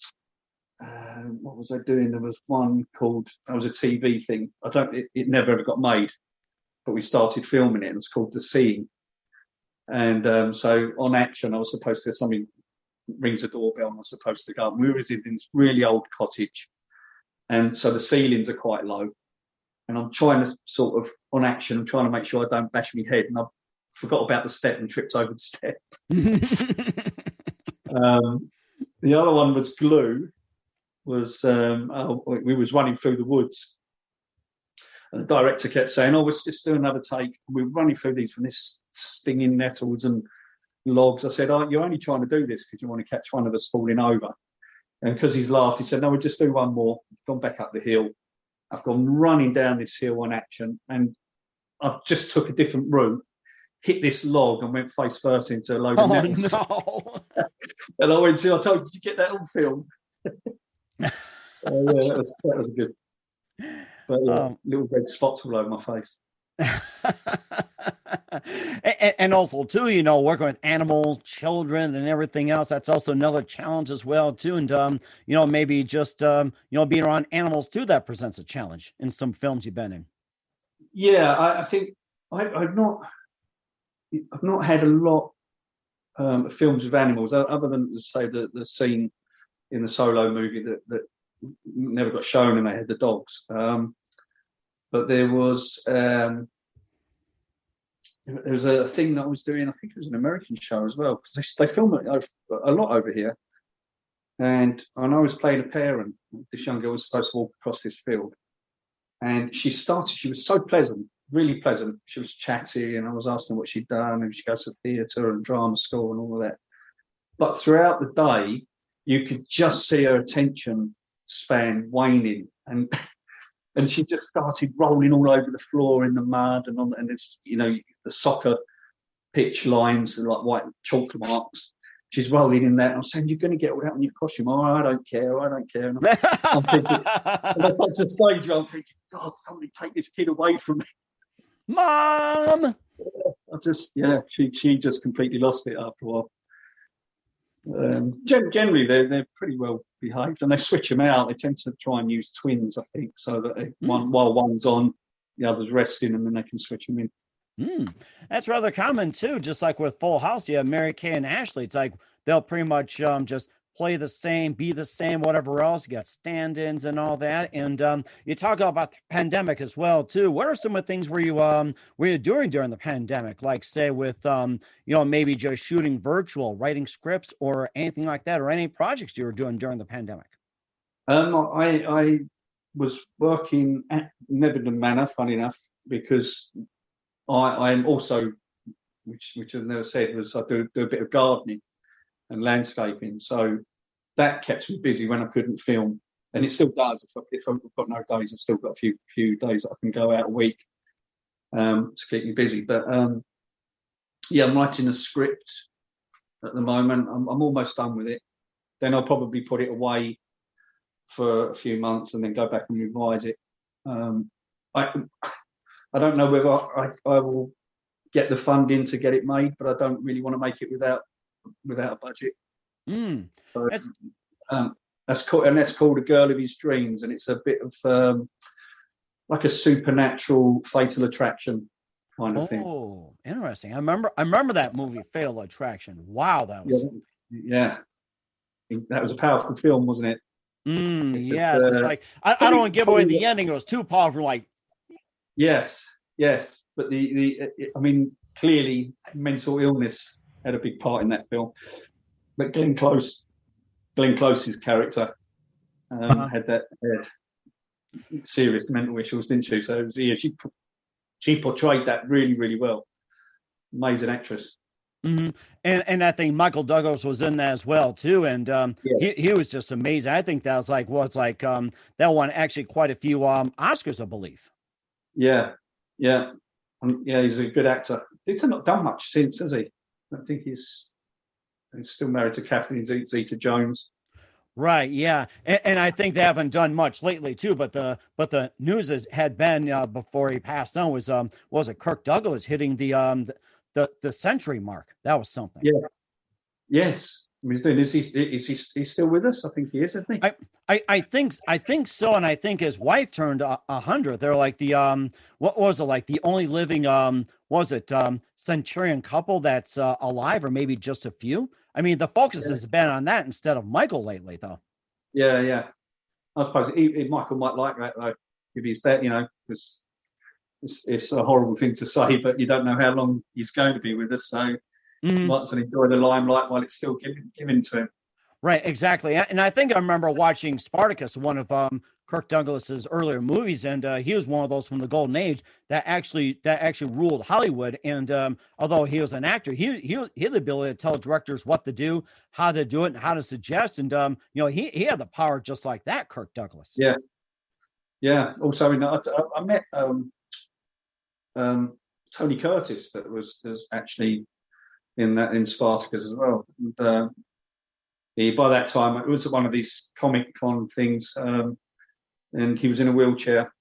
Speaker 4: what was I doing? There was one called, that was a TV thing. It never ever got made, but we started filming it, and it was called The Scene. And so on Action, I was supposed to something rings a doorbell, and I was supposed to go. We were in this really old cottage, and so the ceilings are quite low, and I'm trying to sort of, on Action, I'm trying to make sure I don't bash my head, and I forgot about the step and tripped over the step. The other one was Glue. We was running through the woods, and the director kept saying, let's just do another take. We were running through these from this stinging nettles and logs. I said, you're only trying to do this because you want to catch one of us falling over. And because he's laughed, he said, no, we'll just do one more. I've gone back up the hill. I've gone running down this hill on Action, and I've just took a different route, hit this log, and went face first into a load of nettles.
Speaker 2: No.
Speaker 4: And I went to, I told you, did you get that on film? Yeah, that was good. But little red spots all over my face.
Speaker 2: And also too, working with animals, children, and everything else, that's also another challenge as well too. And maybe just being around animals too, that presents a challenge in some films you've been in.
Speaker 4: Yeah, I think I've not had a lot of films with animals, other than, say, the scene in the Solo movie that never got shown, and they had the dogs. But there was a thing that I was doing. I think it was an American show as well, because they film it a lot over here. And I was playing a parent. This young girl was supposed to walk across this field, and she was so pleasant, really pleasant. She was chatty, and I was asking her what she'd done, and she goes to theatre and drama school and all of that. But throughout the day, you could just see her attention span waning, and she just started rolling all over the floor in the mud and it's, the soccer pitch lines and like white chalk marks. She's rolling in that. And I'm saying, you're going to get all that on your costume. Oh, I don't care. And I'm thinking, and I got to the stage where I'm thinking, God, somebody take this kid away from me.
Speaker 2: Mom!
Speaker 4: She just completely lost it after a while. Generally, they're pretty well behaved, and they switch them out. They tend to try and use twins, I think, so that while one's on, the other's resting, and then they can switch them in.
Speaker 2: That's rather common too. Just like with Full House, you have Mary Kay and Ashley. It's like they'll pretty much just play the same, be the same, whatever else. You got stand-ins and all that. And you talk about the pandemic as well too. What are some of the things were you doing during the pandemic? Like say with maybe just shooting virtual, writing scripts, or anything like that, or any projects you were doing during the pandemic?
Speaker 4: I was working at Neverton Manor, funny enough, because I'm also, which I've never said, was I do a bit of gardening and landscaping, so that kept me busy when I couldn't film, and it still does. If I've got no days, I've still got a few days that I can go out a week to keep me busy. But I'm writing a script at the moment. I'm almost done with it. Then I'll probably put it away for a few months and then go back and revise it. I don't know whether I will get the funding to get it made, but I don't really want to make it without a budget. So that's called A Girl of His Dreams, and it's a bit of like a supernatural Fatal Attraction kind of thing.
Speaker 2: Oh, interesting. I remember that movie, Fatal Attraction. Wow, that was
Speaker 4: that was a powerful film, wasn't it?
Speaker 2: Yes, it's like I don't want to give away the ending. It was too powerful. Like,
Speaker 4: yes, but I mean, clearly mental illness had a big part in that film. But Glenn Close's character had serious mental issues, didn't she? So she portrayed that really, really well. Amazing actress.
Speaker 2: Mm-hmm. And I think Michael Douglas was in that as well too, and he was just amazing. I think that was that won actually quite a few Oscars, I believe.
Speaker 4: Yeah, he's a good actor. He's not done much since, has he? I think he's still married to Catherine Zeta-Jones.
Speaker 2: Right, yeah, and I think they haven't done much lately too. But the news had been before he passed on was it Kirk Douglas hitting the century mark? That was something.
Speaker 4: Yeah. Yes. I mean, is he still with us? I think he is, isn't he?
Speaker 2: I think so, and I think his wife turned 100. They're like the what was it, like the only living centurion couple that's alive, or maybe just a few. I mean, the focus has been on that instead of Michael lately, though.
Speaker 4: Yeah. I suppose Michael might like that though, if he's dead, because it's a horrible thing to say, but you don't know how long he's going to be with us, so might as well enjoy the limelight while it's still given to him.
Speaker 2: Right, exactly. And I think I remember watching Spartacus, one of Kirk Douglas's earlier movies, and he was one of those from the golden age that actually ruled Hollywood. And although he was an actor, he had the ability to tell directors what to do, how to do it, and how to suggest. And he had the power just like that, Kirk Douglas.
Speaker 4: Yeah. Also, I met Tony Curtis, that was actually in Spartacus as well. And by that time, it was one of these Comic Con things, and he was in a wheelchair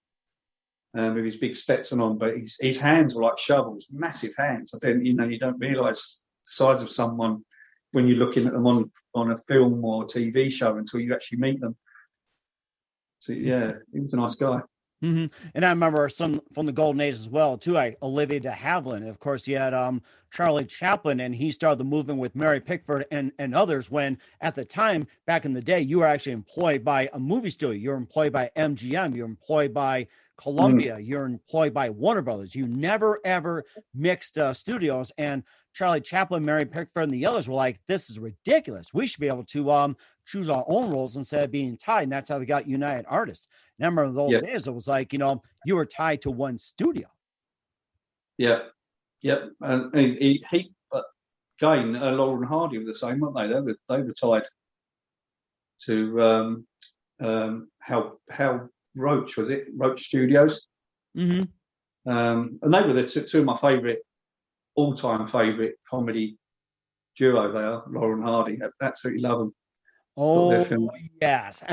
Speaker 4: with his big Stetson on, but his hands were like shovels, massive hands. You don't realise the size of someone when you're looking at them on a film or TV show until you actually meet them. So yeah, he was a nice guy.
Speaker 2: Mm-hmm. And I remember some from the golden age as well too. Olivia de Havilland, and of course you had Charlie Chaplin, and he started the movement with Mary Pickford and others. When at the time back in the day, you were actually employed by a movie studio, you're employed by MGM, you're employed by Columbia, you're employed by Warner Brothers. You never ever mixed studios. And Charlie Chaplin, Mary Pickford, and the others were like, "This is ridiculous. We should be able to choose our own roles instead of being tied." And that's how they got United Artists. And I remember those days, it was like, you were tied to one studio.
Speaker 4: Yeah. And Laurel and Hardy were the same, weren't they? They were tied to how Roach, was it? Roach Studios.
Speaker 2: Mm-hmm.
Speaker 4: And they were two of my all-time favourite comedy duo. They are, Laurel and Hardy. I absolutely love them.
Speaker 2: Oh, yes.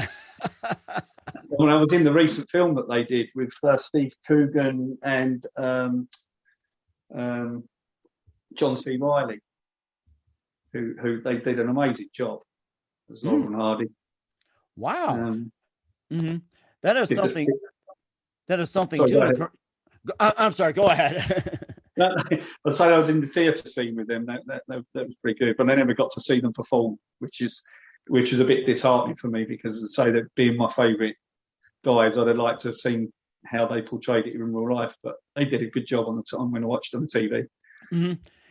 Speaker 4: When I was in the recent film that they did with Steve Coogan and John C. Reilly, who they did an amazing job as Laurel and Hardy.
Speaker 2: Wow. That is something. That is something
Speaker 4: sorry,
Speaker 2: too. I'm sorry. Go ahead.
Speaker 4: I'd say I was in the theatre scene with them. That was pretty good, but I never got to see them perform, which is a bit disheartening for me, because as I say, that being my favourite guys, I'd have liked to have seen how they portrayed it in real life. But they did a good job on the time when I watched on the TV.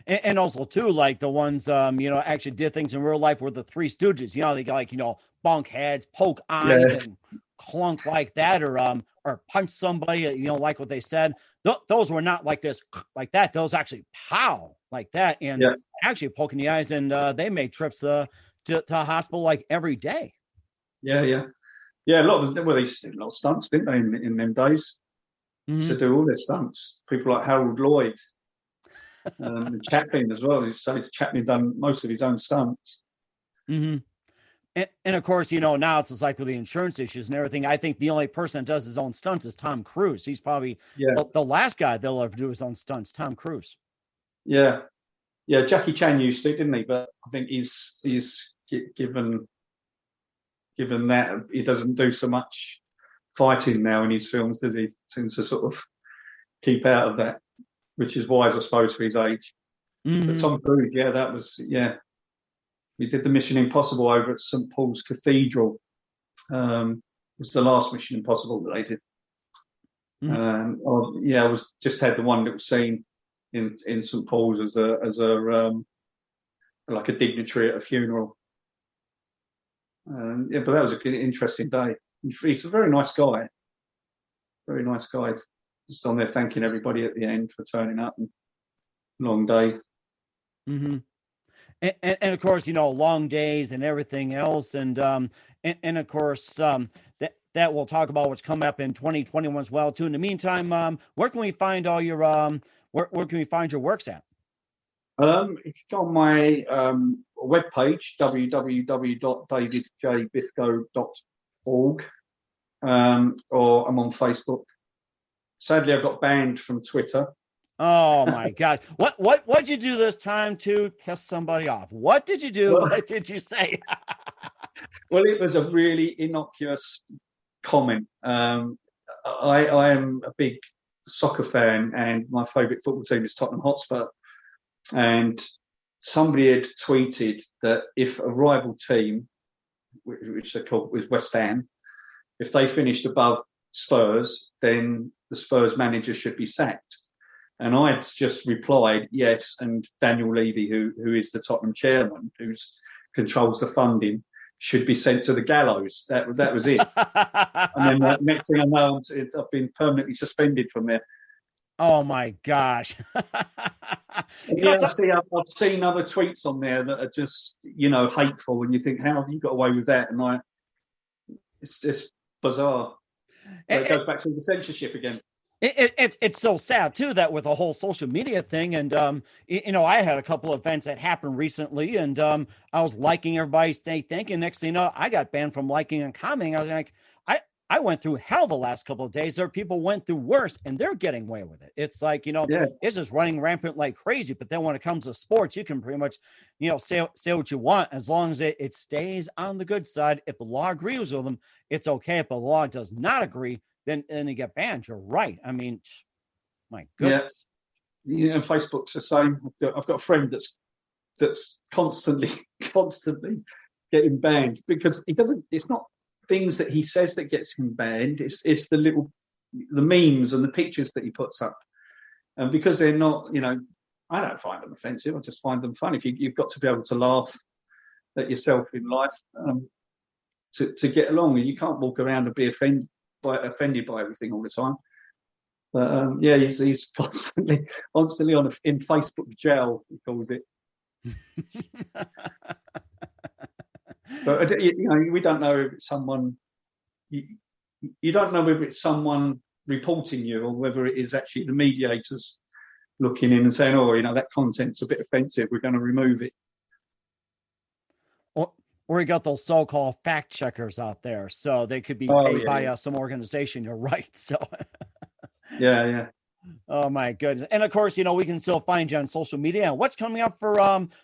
Speaker 2: And also too, like the ones actually did things in real life were the Three Stooges. They got bunk heads, poke eyes, and clunk like that, or punch somebody. Like what they said. Those were not like this, like that. Those actually pow like that, and actually poking the eyes. And they made trips to hospital like every day. Yeah.
Speaker 4: A lot of them. Well, they did a lot of stunts, didn't they? In them days, to do all their stunts. People like Harold Lloyd. And Chaplin as well. So Chaplin done most of his own stunts.
Speaker 2: And of course, now it's just like with the insurance issues and everything. I think the only person that does his own stunts is Tom Cruise. He's probably the last guy they'll ever do his own stunts. Tom Cruise. Yeah.
Speaker 4: Jackie Chan used to, didn't he? But I think he's given that he doesn't do so much fighting now in his films, does he? Seems to sort of keep out of that, which is wise, I suppose, for his age. But Tom Cruise, that was, we did the Mission Impossible over at St. Paul's Cathedral. It was the last Mission Impossible that they did. I was just had the one that was seen in St. Paul's as a like a dignitary at a funeral. But that was an interesting day. He's a very nice guy. Very nice guy. Just on there thanking everybody at the end for turning up, and long day.
Speaker 2: And of course, long days and everything else. And of course, that we'll talk about what's coming up in 2021 as well, too. In the meantime, where can we find all your, where can we find your works at?
Speaker 4: You can go on my webpage, www.davidjbiscoe.org, or I'm on Facebook. Sadly, I got banned from Twitter.
Speaker 2: Oh my God! What'd you do this time to piss somebody off? What did you do? What did you say?
Speaker 4: Well, it was a really innocuous comment. I am a big soccer fan, and my favourite football team is Tottenham Hotspur. And somebody had tweeted that if a rival team, which they called was West Ham, if they finished above Spurs, then the Spurs manager should be sacked. And I had just replied, yes, and Daniel Levy, who is the Tottenham chairman, who controls the funding, should be sent to the gallows. That was it. And then next thing I know, I've been permanently suspended from there.
Speaker 2: Oh my gosh!
Speaker 4: I've seen other tweets on there that are just hateful, and you think, how have you got away with that? And it's just bizarre. It goes back to the censorship again.
Speaker 2: It's so sad too that with the whole social media thing, and I had a couple of events that happened recently, and I was liking everybody's thinking. Next thing you know, I got banned from liking and commenting. I was like, I went through hell the last couple of days. There are people went through worse, and they're getting away with it. It's like it's just running rampant like crazy. But then when it comes to sports, you can pretty much say what you want as long as it stays on the good side. If the law agrees with them, it's okay. If the law does not agree, then you get banned. You're right. I mean, my goodness.
Speaker 4: Yeah, and Facebook's the same. I've got a friend that's constantly getting banned because he doesn't. It's not things that he says that gets him banned. It's the memes and the pictures that he puts up, and because they're not. I don't find them offensive. I just find them funny. If you've got to be able to laugh at yourself in life to get along, and you can't walk around and be offended by everything all the time. But he's constantly on in Facebook jail, he calls it. But we don't know if it's someone. You don't know whether it's someone reporting you or whether it is actually the mediators looking in and saying, "Oh, that content's a bit offensive. We're going to remove it."
Speaker 2: Or you got those so-called fact checkers out there, so they could be paid by some organization. You're right. So,
Speaker 4: yeah.
Speaker 2: Oh my goodness. And of course, we can still find you on social media. And what's coming up for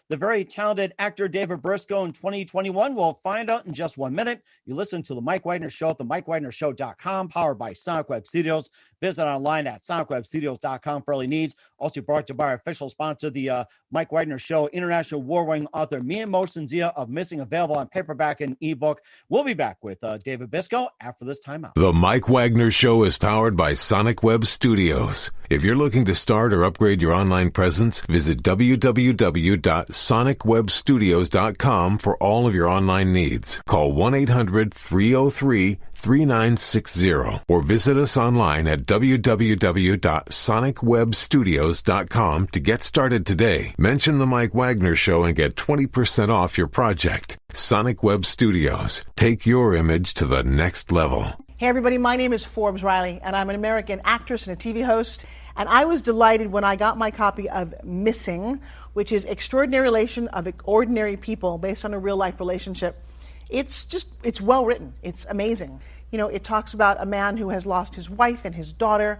Speaker 2: the very talented actor David Briscoe in 2021? We'll find out in just 1 minute. You listen to the Mike Wagner Show at themikewagnershow.com, powered by Sonic Web Studios. Visit online at sonicwebstudios.com for early needs. Also brought to you by our official sponsor, the Mike Wagner Show, international award-winning author Mia Mosensia of Missing, available on paperback and ebook. We'll be back with David Biscoe after this timeout.
Speaker 1: The Mike Wagner Show is powered by Sonic Web Studios. If you're looking to start or upgrade your online presence, visit www.sonicwebstudios.com for all of your online needs. Call 1-800-303-3960 or visit us online at www.sonicwebstudios.com to get started today. Mention the Mike Wagner Show and get 20% off your project. Sonic Web Studios. Take your image to the next level.
Speaker 5: Hey everybody, my name is Forbes Riley, and I'm an American actress and a TV host. And I was delighted when I got my copy of Missing, which is Extraordinary Relation of Ordinary People based on a real life relationship. It's well written. It's amazing. It talks about a man who has lost his wife and his daughter,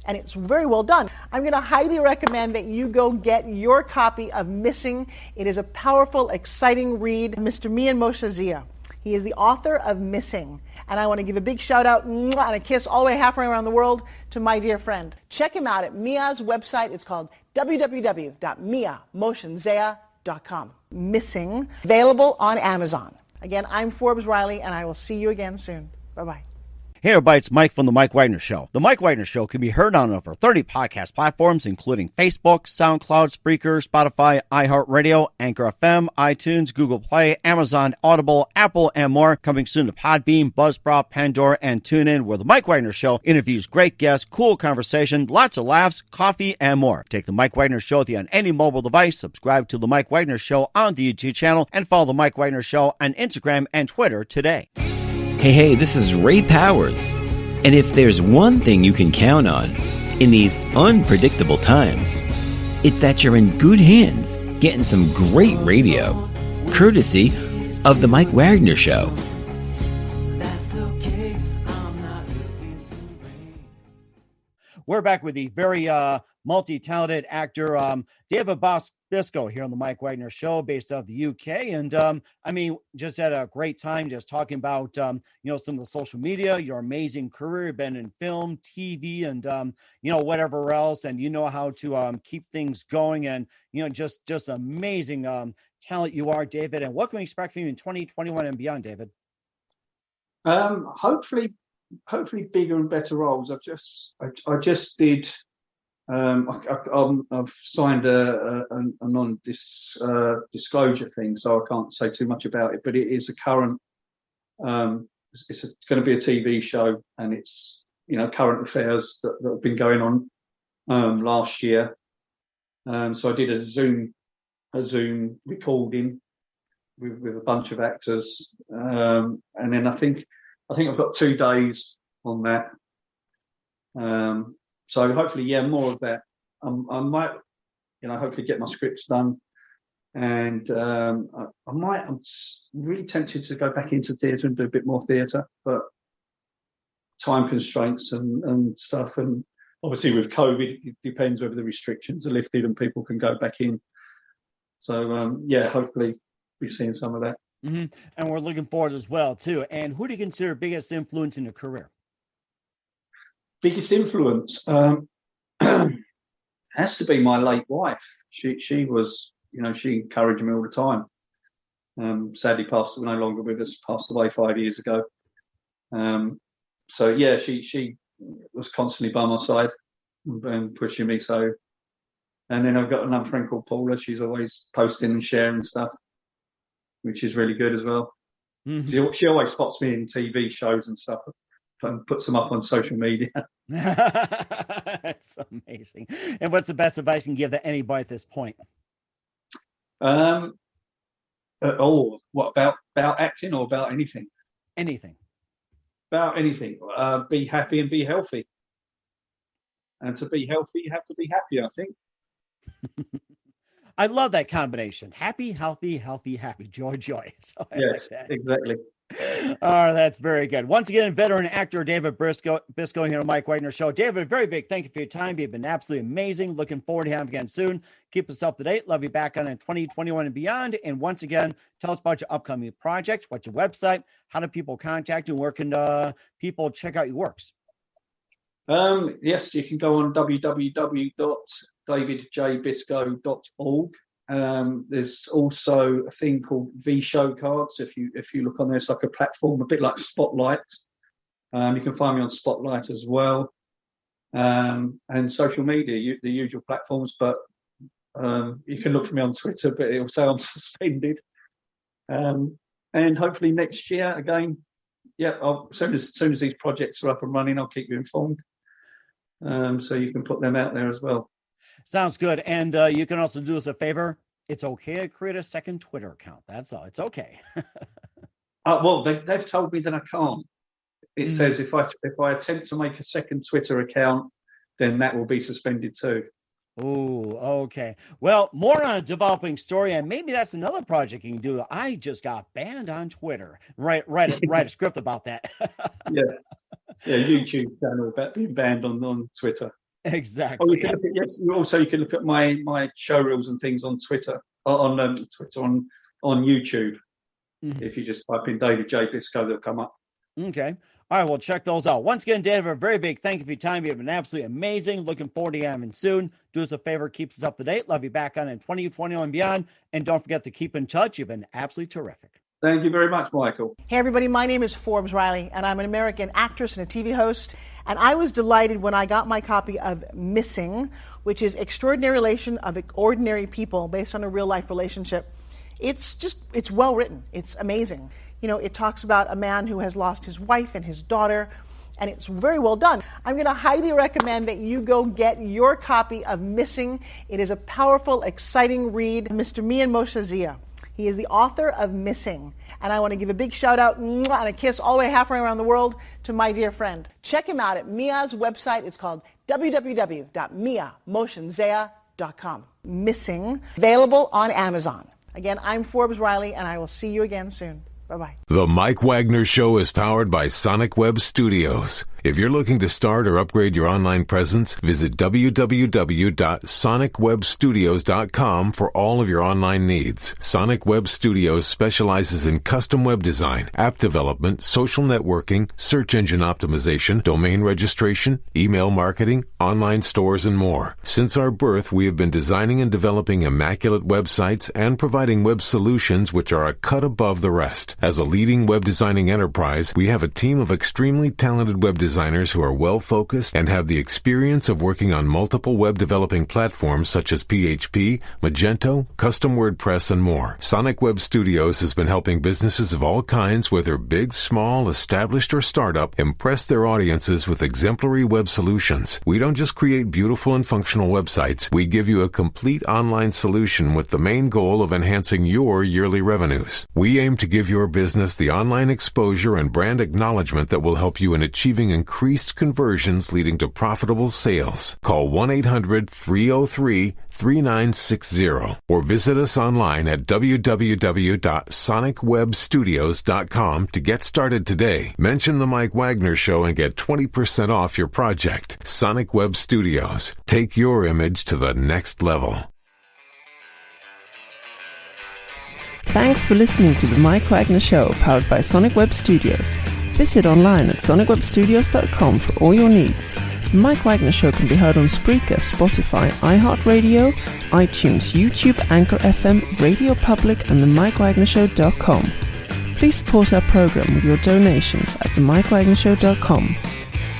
Speaker 5: and it's very well done. I'm going to highly recommend that you go get your copy of Missing. It is a powerful, exciting read. Mr. Mia Mosensia. He is the author of Missing. And I want to give a big shout out and a kiss all the way halfway around the world to my dear friend. Check him out at Mia's website. It's called www.miamosensia.com. Missing, available on Amazon. Again, I'm Forbes Riley, and I will see you again soon. Bye-bye.
Speaker 2: Hey everybody, it's Mike from The Mike Wagner Show. The Mike Wagner Show can be heard on over 30 podcast platforms, including Facebook, SoundCloud, Spreaker, Spotify, iHeartradio, Anchor FM, iTunes, Google Play, Amazon, Audible, Apple, and more. Coming soon to Podbean, Buzzsprout, Pandora, and TuneIn, where The Mike Wagner Show interviews great guests, cool conversation, lots of laughs, coffee, and more. Take The Mike Wagner Show with you on any mobile device. Subscribe to The Mike Wagner Show on the YouTube channel, and follow The Mike Wagner Show on Instagram and Twitter today.
Speaker 6: Hey, this is Ray Powers. And if there's one thing you can count on in these unpredictable times, it's that you're in good hands getting some great radio, courtesy of The Mike Wagner Show.
Speaker 2: We're back with the very multi-talented actor David Biscoe here on the Mike Wagner Show, based out of the UK. And just had a great time just talking about some of the social media, your amazing career. You've been in film, TV, and whatever else, and how to keep things going, and just amazing talent you are, David. And what can we expect from you in 2021 and beyond, David?
Speaker 4: Hopefully bigger and better roles. I just did. I've signed a non-disclosure thing, so I can't say too much about it. But it is a current. It's going to be a TV show, and it's current affairs that have been going on last year. So I did a Zoom recording with a bunch of actors, and then I think I've got 2 days on that. So hopefully, more of that. I might, hopefully get my scripts done, and I'm really tempted to go back into theatre and do a bit more theatre, but time constraints and stuff, and obviously with COVID, it depends whether the restrictions are lifted and people can go back in. So hopefully be seeing some of that.
Speaker 2: Mm-hmm. And we're looking forward as well too. And who do you consider biggest influence in your career?
Speaker 4: Biggest influence has to be my late wife. She was, she encouraged me all the time. Sadly, no longer with us. Passed away 5 years ago. She was constantly by my side and pushing me. So, and then I've got another friend called Paula. She's always posting and sharing stuff, which is really good as well. Mm-hmm. She always spots me in TV shows and stuff and puts them up on social media.
Speaker 2: That's amazing. And what's the best advice you can give to anybody at this point?
Speaker 4: What about acting or about anything?
Speaker 2: Anything.
Speaker 4: About anything. Be happy and be healthy. And to be healthy, you have to be happy, I think.
Speaker 2: I love that combination. Happy, healthy, healthy, happy. Joy, joy. So
Speaker 4: yes, like that. Exactly.
Speaker 2: Oh, that's very good. Once again, veteran actor David Biscoe here on Mike Wagner Show. David, very big thank you for your time. You've been absolutely amazing. Looking forward to having you again soon. Keep us up to date. Love you back on in 2021 and beyond. And once again, tell us about your upcoming projects. What's your website? How do people contact you? Where can people check out your works?
Speaker 4: Yes, you can go on www.davidjbiscoe.org. There's also a thing called V-Show cards. If you look on there, it's like a platform, a bit like Spotlight. You can find me on Spotlight as well, and social media, the usual platforms. But you can look for me on Twitter, but it'll say I'm suspended. And hopefully next year again. Yeah, as soon as these projects are up and running, I'll keep you informed. So you can put them out there as well.
Speaker 2: Sounds good. And you can also do us a favor. It's okay to create a second Twitter account. That's all. It's okay.
Speaker 4: Well, they've told me that I can't. It says if I attempt to make a second Twitter account, then that will be suspended too.
Speaker 2: Oh, okay. Well, more on a developing story, and maybe that's another project you can do. I just got banned on Twitter. Write a script about that.
Speaker 4: Yeah, YouTube channel about being banned on Twitter.
Speaker 2: Exactly.
Speaker 4: You can look at my show reels and things on Twitter, on YouTube. Mm-hmm. If you just type in David J. Biscoe, they'll come up. Okay.
Speaker 2: All right, well, check those out. Once again, David, a very big thank you for your time. You've been absolutely amazing. Looking forward to having you soon. Do us a favor, keep us up to date. Love you back on in 2021 and beyond. And don't forget to keep in touch. You've been absolutely terrific.
Speaker 4: Thank you very much, Michael.
Speaker 5: Hey, everybody. My name is Forbes Riley, and I'm an American actress and a TV host. And I was delighted when I got my copy of Missing, which is Extraordinary Relation of Ordinary People based on a real-life relationship. It's well written. It's amazing. You know, it talks about a man who has lost his wife and his daughter, and it's very well done. I'm going to highly recommend that you go get your copy of Missing. It is a powerful, exciting read. Mr. Mian Moshe Zia. He is the author of Missing. And I want to give a big shout out and a kiss all the way halfway around the world to my dear friend. Check him out at Mia's website. It's called www.miamoshenzea.com. Missing, available on Amazon. Again, I'm Forbes Riley, and I will see you again soon. Bye-bye.
Speaker 1: The Mike Wagner Show is powered by Sonic Web Studios. If you're looking to start or upgrade your online presence, visit www.sonicwebstudios.com for all of your online needs. Sonic Web Studios specializes in custom web design, app development, social networking, search engine optimization, domain registration, email marketing, online stores, and more. Since our birth, we have been designing and developing immaculate websites and providing web solutions which are a cut above the rest. As a leading web designing enterprise, we have a team of extremely talented web designers who are well-focused and have the experience of working on multiple web developing platforms such as PHP, Magento, custom WordPress, and more. Sonic Web Studios has been helping businesses of all kinds, whether big, small, established, or startup, impress their audiences with exemplary web solutions. We don't just create beautiful and functional websites. We give you a complete online solution with the main goal of enhancing your yearly revenues. We aim to give your business the online exposure and brand acknowledgement that will help you in achieving increased conversions leading to profitable sales. Call 1-800-303-3960 or visit us online at www.sonicwebstudios.com to get started today. Mention the Mike Wagner Show and get 20% off your project. Sonic Web Studios. Take your image to the next level.
Speaker 3: Thanks for listening to the Mike Wagner Show, powered by Sonic Web Studios. Visit online at sonicwebstudios.com for all your needs. The Mike Wagner Show can be heard on Spreaker, Spotify, iHeartradio, iTunes, YouTube, Anchor FM, Radio Public, and themikewagnershow.com. Please support our program with your donations at themikewagnershow.com.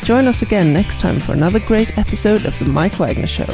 Speaker 3: Join us again next time for another great episode of The Mike Wagner Show.